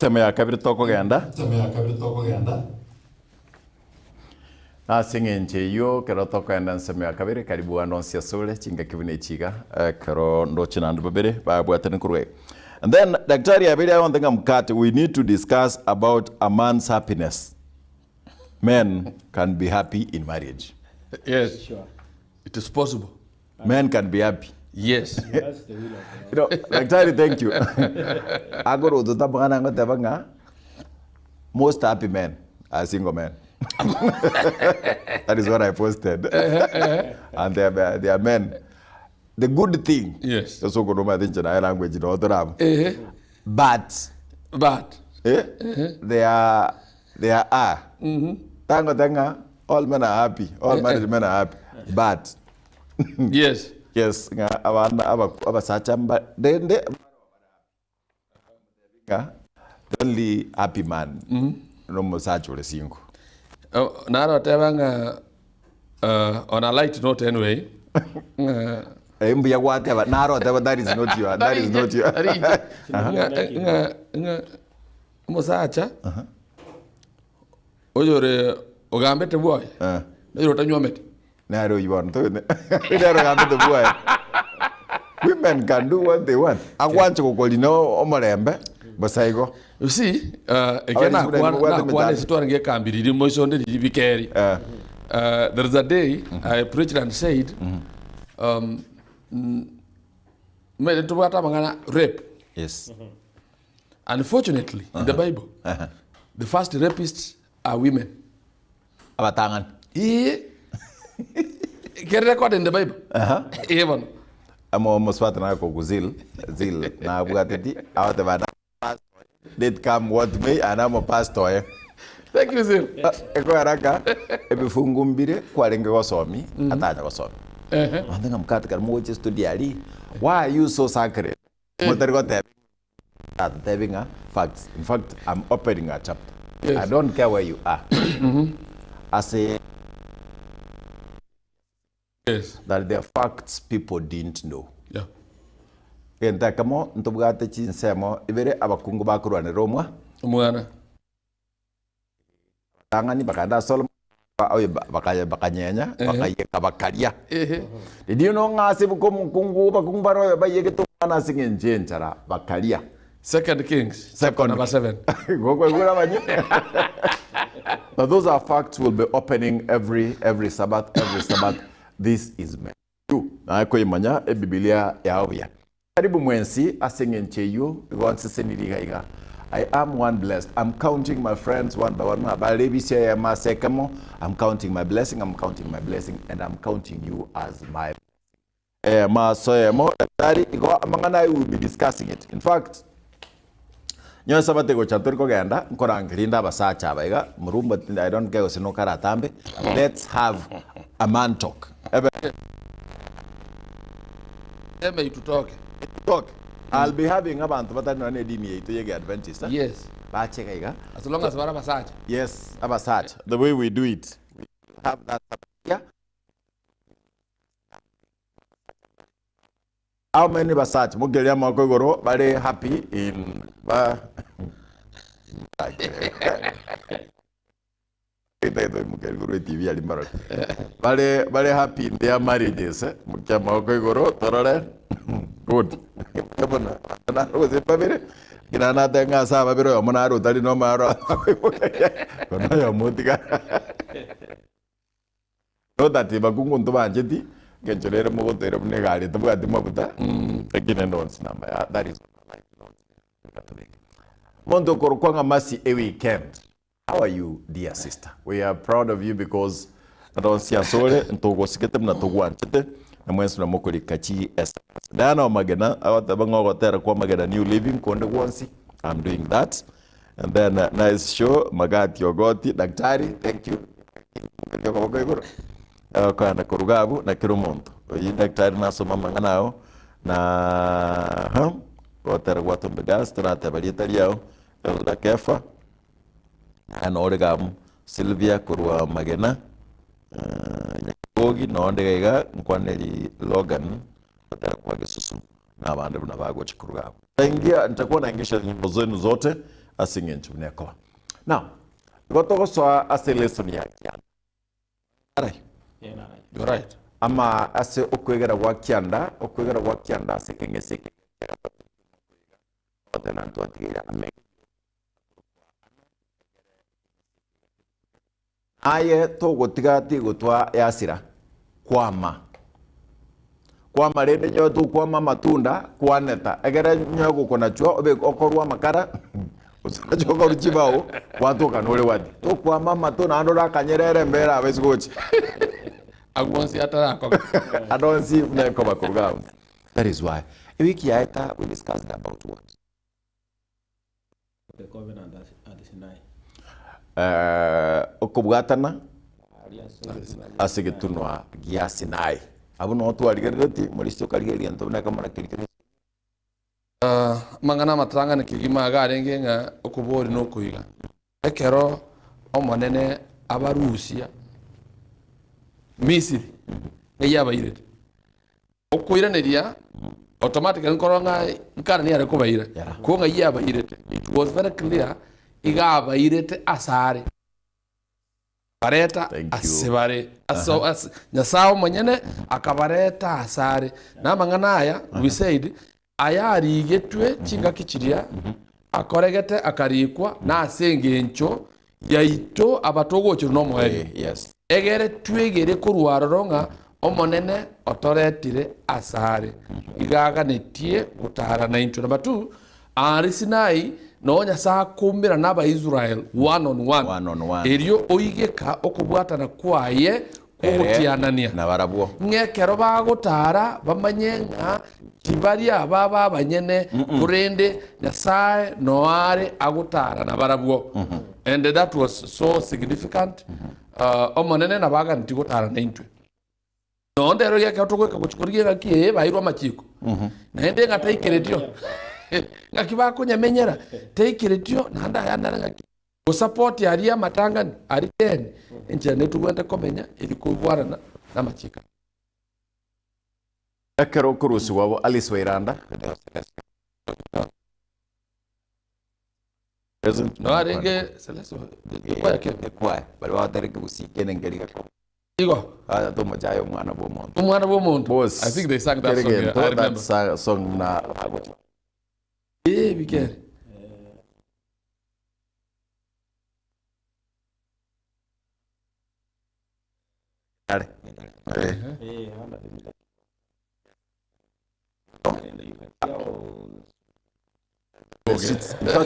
Sema ya kabiri toko genda. Singe nje yo kero toko genda sema ya kabiri karibu anonsia sole chinga kibune chiga kero ndochi na ndubere ba bwatene kurwe. And then daktari abiri I want mkate we need to discuss about a man's happiness. Men can be happy in marriage. Yes, sure. It is possible. Men can be happy. Yes. That's the will of God. You know, daktari, thank you. Agoro tutabanga ngotabanga. Most happy men are single men. That is what I posted. And they are men. The good thing. Yes. That's what I think in language in other But they are tanga all men are happy. All married men are happy. But yes. Yes, aba sachamba the only happy man. No more sacho single. Naro tebanga on a light note anyway. Embuya whatever naro that is not you. That is not you. Mosacha. Ojore ogambete boy. Ojore tanyomete. Naro you want to. Women can do what they want. I want to go omarembe basaigo. You see, again one story get can be the motion the carry. There is a day I preached and said rape. Yes. Unfortunately, in the Bible, the first rapists are women. Abatangan. Get record in the Bible. Even. Amo moswata na ko zil na bugati out of an did come what may and I'm a pastor. Thank you, Zil. Eko haraka ebifungumbire kwalenge wasomi ataja wasomi. Andanga mkata kar moje studiali. Why are you so sacred? Motergo having facts. In fact, I'm opening a chapter. Yes. I don't care where you are. I say yes. That there are facts people didn't know. Yeah. Enta kamo ntubugate chinsemo ibere abakungu bakurwane Roma. Umwana. Tangani bakada Solomon bakanyenya bakayeka bakalia. Did you know ngase bukungu bakumbaro bayeke tumana singenjenjara bakalia. 2 Kings, chapter number 7. Now those are facts we'll be opening every Sabbath. This is meant to. Na ko imanya e Biblia yawe. Karibu mwensi asengenche you once seniriga. I am one blessed. I'm counting my friends one by one. I'm counting my blessing. I'm counting my blessing, and I'm counting you as my. We will be discussing it. In fact, nyo sabate go chatur ko ganda nkorangirinda basacha baiga murumba I don't care osino karatambe. Let's have a man talk. Ebe to talk. I'll be having abantu batano ne dini yetu yege Adventist. Yes. Ba cheka iga. As long as bara basacha. Yes, abasacha. The way we do it. We have that here. How many basacha mugelia makogoro very happy in very happy in their marriages. Good. Kinana tenga saba biro monaro tali no maro. Kono ya mutika. No that bakungu ntuba njeti kenchorere mugotera munegari tubwati mabuta. Ekine ndonsi namba. That is Mondo Korokwanga Masi a weekend. How are you, dear sister? We are proud of you because Adonsia Sole and Togo Siketem na Toguanchete and Wens na Mokoli Kachi S. Dana Magana, Awatabango Terra Magana New Living Konde Wansi. I'm doing that. And then nice show, Magati Yogoti, Daktari, thank you. Kana Kurugabu, na Kirumonto. Daktari Naso Mamanganao, na Water Watum the Gas, Trata Varietariao, da Kefa, and Oregam, Sylvia Kurwa Magena, Nyakogi, Nondega, Nkwaneli Logan, Kwagasusu, na Banda Navago Chikurugabu. Ingia nitakuwa naingisha nyimbo zenu zote asingen chuneko. Now, goto so ase lesson ya kianda. Alright. You're right. Ama ase okwegera gwa kianda ase kengeseke. Otena ntwatigira ame. Aye to gotigati gotwa yasira kwama rende nyo tu kwama matunda kwaneta egera nyo gukona chwa obe okorwa makara usana choka ruchibao watu kanole wadi to kwama matunda andora kanyerere mbera abesgochi Agwonsi atarako. I don't see na koba kurga. That is why wiki yaita we discussed about what the covenant at Sinai. Okubwatana asigetunwa gia Sinai abu no to aligereti muristo kaligeri antona kamara kirikiri mangana matranga ne kigima garenge nga okubori no kuiga ekero omonene abarusia Misiri yabaire okuireneria automatically nkoronga nkara ni are kubaire ko nga yabaire it was very clear igabairete asare bareta asibare aso nyasao monyene akabareta asare namangana aya we said ayari getwe chinga kichiria akoregete akarikwa na asengencho yaito abatogocho no moeri yes egere twegere kurwaroronga omonene otoretire asare igaga netie gutara na into number 2 Sinai no nyasa kumbira naba Israel one on one erio oigeka okubwatana kwaye kugutianania na barabwo ngekero bagutara bamanyenga tibaria baba banyene kurende nyasaye noare agutara na barabwo and that was so significant omonene na baga ntigutara na intwe no ndero yake otogweka guchikuriye gakie bairwa machiko na ende ngataikeretio ngakiba kunyamenyera teikiretio nanda yanara ngaki go support yaria matangani ari 10 enjane tugwenda komenya ili kubwarana na machika ekero kurusi wabo Alice Wairanda no arenge seleso kwa yake kwa bali watereke usikene ngeriga ko igo to majayo mwana bo muntu I think they sang that song. I remember that song na Bigere.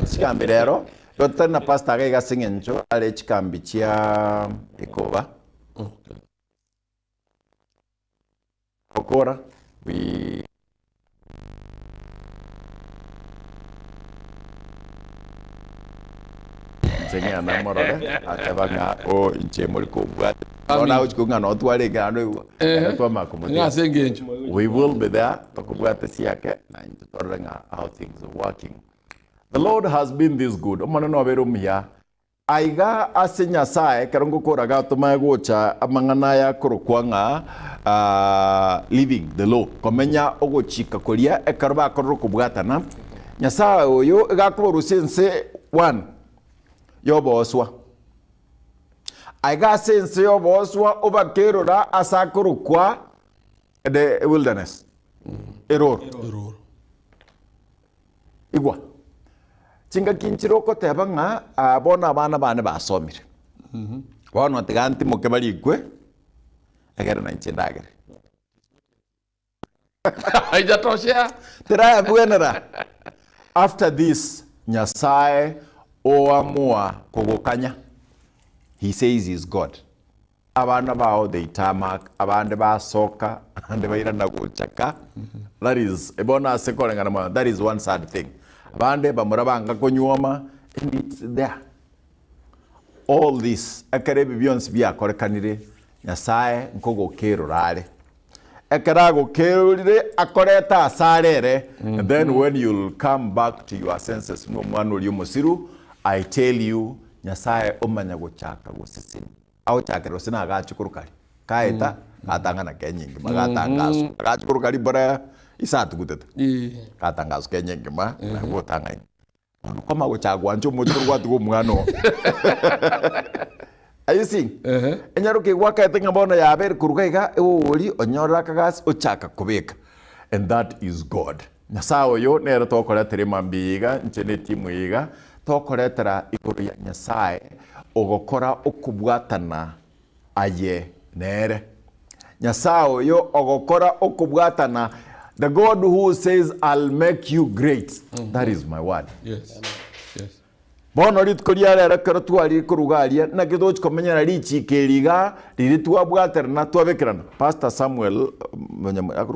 Chikambi rero gotana pasta ga gasingencho ale chikambi chia ikoba okora we Zenga na morore atabanga o inche muri kubwa ona uchikunga no twale gano twa makomo Ngasengencho. we will be there tukubwa tesiake na intorenga how things are working. The Lord has been this good. Omanano aberumia aiga asenya sae karongo koraga tumagocha amangana ya korokwanga living the law komenya ogochika kolia ekarba koroko bwatana nyasaye oyo gakoro sense 1 yoboswa aiga sense yoboswa obakerora asakorokwa the wilderness error igwa chinga kinchiroko tebanga abona abana bane basomire bono tiganti muke barikwe agera na inchendagere Haijatoshea. tiraya bwenera after this nyasaye oamua kugukanya he says he's God abana bao they tamak abande basoka ande baira na guchaka that is ebona sekorenga na that is one sad thing abande bamurabanga konyoma and it's there all this akarebi beyonce bia korekanire nyasaye nkogo kerorare akarago kerorire akoreta asarere and then when you'll come back to your senses no mwana uri musiru I tell you nyasaye omanya guchaka gusisi au chakero sina agachukurukari kaeta atangana kenyingi magatangazo agachukurukari bara isatu guteta katangazo kenyingi ma gutanga kama guchagwa ncho muturu gwatu gumwano are you seeing enyaro ke gwaka tenga bona ya ber kurugaiga uri onyora kagas ochaka kubika and that is God Nyasaye yo nero tokora terema mbiga nchene timu iga tokoretera iguru ya Nyasaye ogokora okubwatana aye nere Nyasaye yo ogokora okubwatana the God who says I'll make you great that is my word yes bono ritkoria rero kero twari kurugaria na kidoch komenyera richi keriga riri twabwaterana twabekirana Pastor Samuel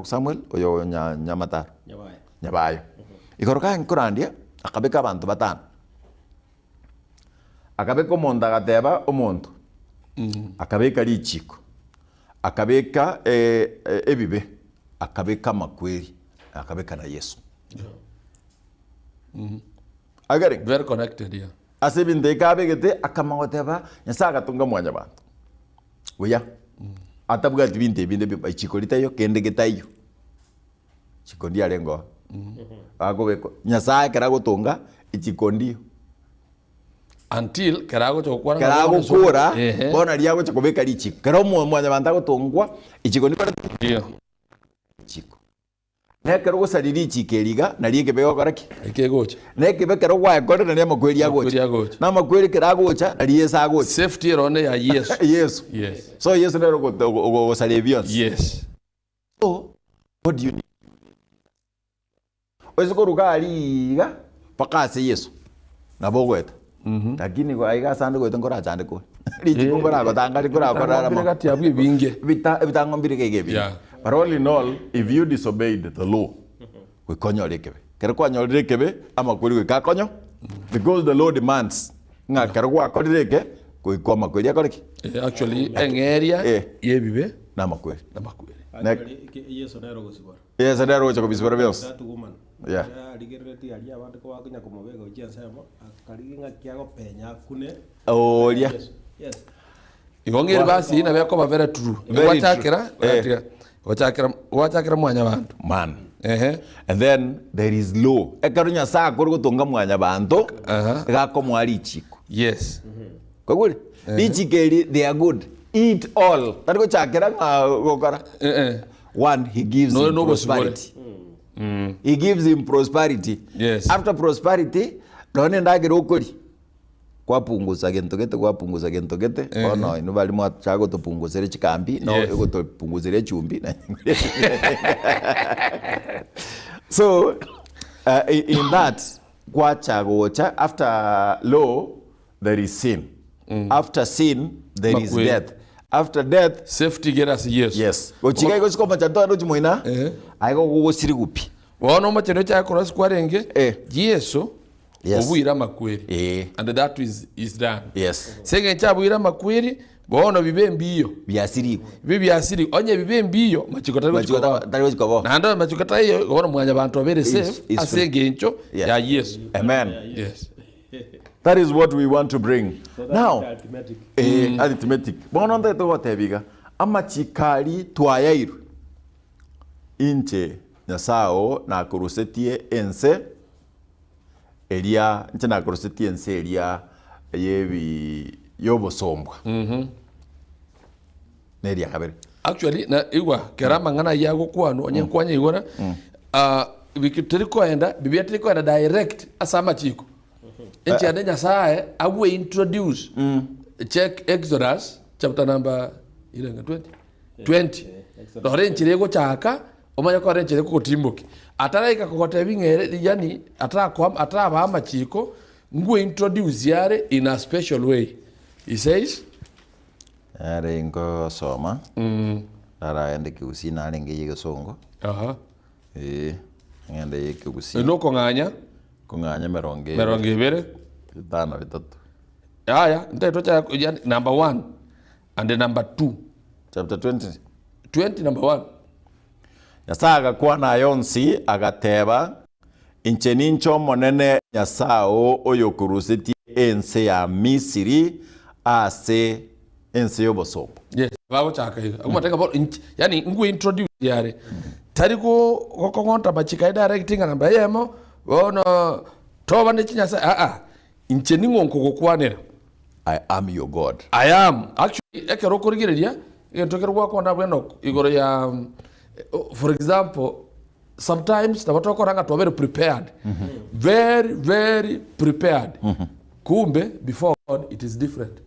Samuel oyo nyamata nyabayo ikoroka nkurandia akabeka abantu batano akabeka omonda gateba omonto akabeka richiko akabeka ebibe akabeka makweri akabeka na Yesu agari very connected here asebinde kabegete akamagoteba Nyasaga tunga mwanya bantu oya atabwa binde binde chikolita yo kende getayo chikondi alengo agobeko Nyasaye kerago tunga ichikondi until kerago chokwana kerago kura bona liago chakobeka lichi kero mwanya bantu gutungwa ichikondi para ndio chiko nekero gusariri chikeriga na liege bego karaki ikegocha neke bekero gwa gore na makweri agocha na makweri keragocha na liesa agocha safety erone ya Yesu Yesu yes so Yesu nero go salvations yes so what do you need ozo kurugaliga pakase Yesu na bogweta lakini kwa iga sande gweta ngora chande ko liji ngora ko tangari ngora ko rara mo kati abwe binge bitangombire kege yeah but all in all if you disobeyed the law we konyorekebe kero konyorekebe ama kuri ka konyo because the law demands nga kero kwa kodireke ko ikoma kweri akoreki actually engeria yebibe na makweri Yesu nero gusibora yes nero go bisibora bios tatuguman yeah aligereti ali abantu ko wakinya kumubega uchiansemo akaliginga kiago penya kune oria yes igongere basi ina beko ba very true wachakira mwanya bantu man and then there is law ekarunya saa kuri gutunga mwanya bantu gako mwari chiko yes koguri lichikeri they are good eat all tariko chakira gokora one he gives him prosperity he gives him prosperity yes after prosperity none ndagire ukuri kwapunguza gento gete ono ino bali mwa chago tupunguzere chikambi no ego tupunguzere chumbi na so in that kwa chagocha after law there is sin after sin there is death after death safety get us yes gochiga go sikoma chanto ndo chimoina aigo gugusiri gupi wono machero cha cross kwarenge Yesu yes obwira makweri and that is done yes senge chabwira makweri bono bibembiyo byasiri bibyasiri onye bibembiyo machiko chikobo nando machiko hiyo bono mwanya bantu abere safe asenge encho ya Yesu amen yes that is what we want to bring so now arithmetic bono ndo to tebiga amachikari twayairu inche Nyasao na kurusetie ense elia nche na kurusetie ense elia yebi yobosombwa neria kabere actually na igwa kerama ngana yago kwano onye kwanya igora bikitiri koenda bibia tiri koenda direct asama chiko enche ade Nyasaye agwe introduce check Exodus chapter number 20 dore nchirego chaka omanya ko renchire ko timboki ataraika kokote bingere yani atraba amachiko ngwe introduce yare in a special way he says are ngo soma ara ende kiusi na lenge yego songo ngende yego kusi no konganya meronge bere tano bitatu aya ndeto cha yani number 1 and number 2 chapter 20 number 1 Nyasaga kwa na yonsi agateba incheni ncho monene Nyasao oyo kurusiti ense ya Misiri ase ense yobosopo yes babo chaka hiyo akumateka yani ngu introduce yare tariko kokongonta bachika directing namba yemo ono toba ne Nyasaye inche ningonko gukwanira. I am your God. I am actually ekero kurigireria gentokero gwakona bweno igoro ya for example sometimes tabatokoranga to very prepared. Very very prepared. Kumbe before God it is different.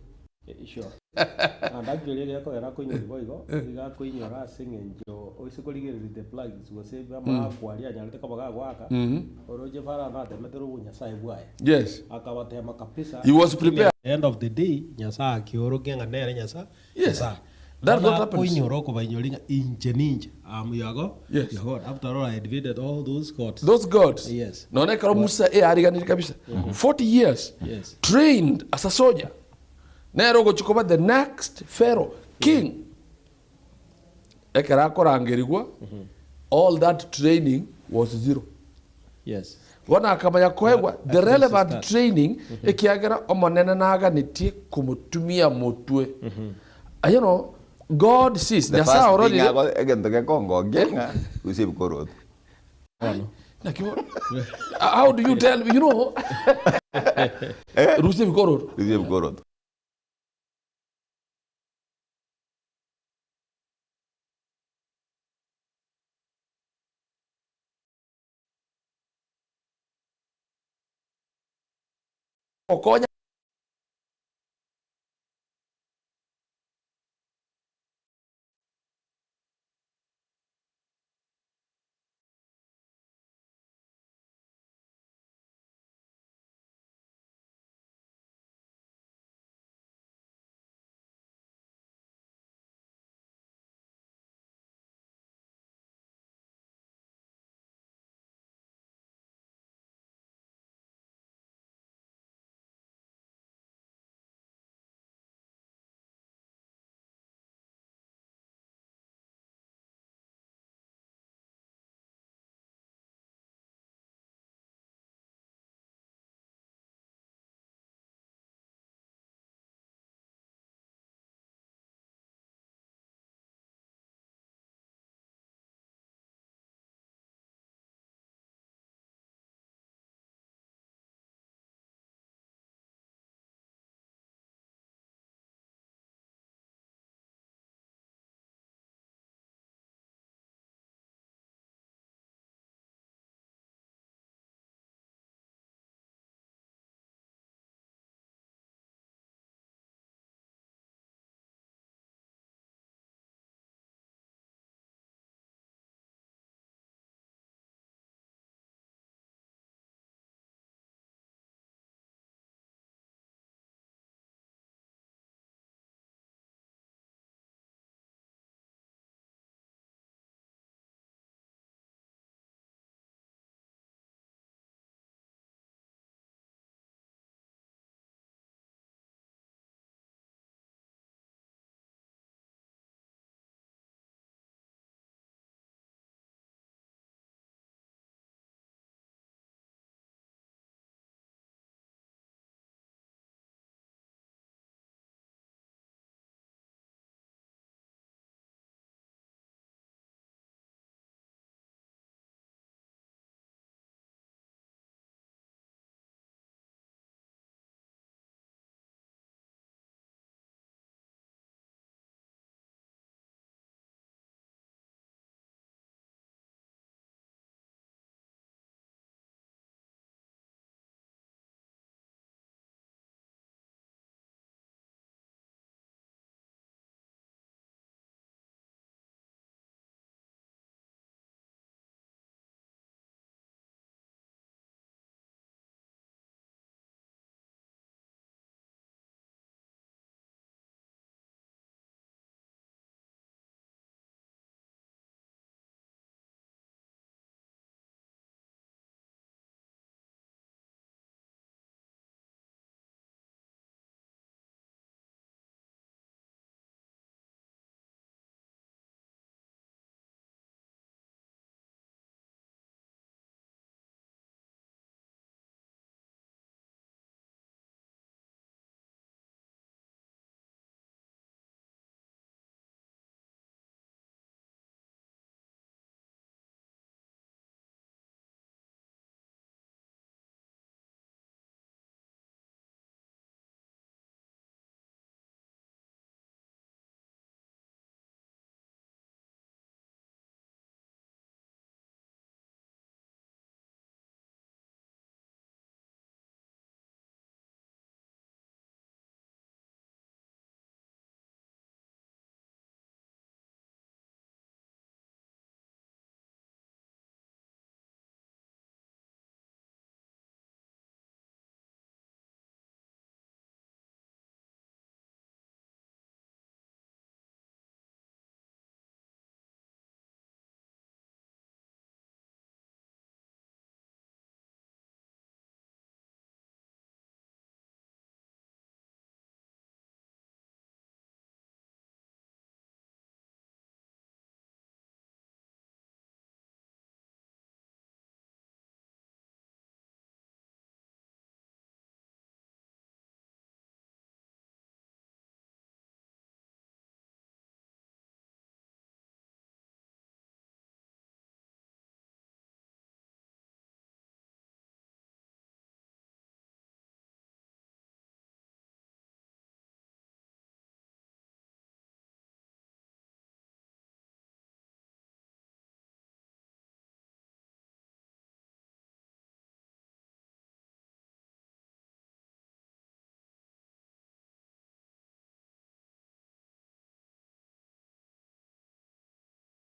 Sure. And actually yako era kunywa igo iga kunyora singenjo oisikorigere the plugs wase bama kwaria nyarite kabaga gwaka oroje para na temetero Nyasaye bwaye. Yes. Akabatema kapisa. He was prepared. At the end of the day Nyasaye kiorogenga nere Nyasaye. Yes. That's what happens. Kunyora ko banyolinga injeninja yago. Yes. God after all I defeated all those gods. Those gods. Yes. Naona karo Musa ariganiri kabisa. 40 years. Yes. Trained as a soldier. Nero gochikoba the next pharaoh king. Ekera korangirigwa. All that training was zero. Yes. Wana akamanya koegwa the relevant training ekiagera omonene naga nitie kumutumia motwe. You know God sees. The Nyasaye already. Egento ke Kongo genga usib korot. How do you tell me? You know. Rusif korot. Usib korot. Okonya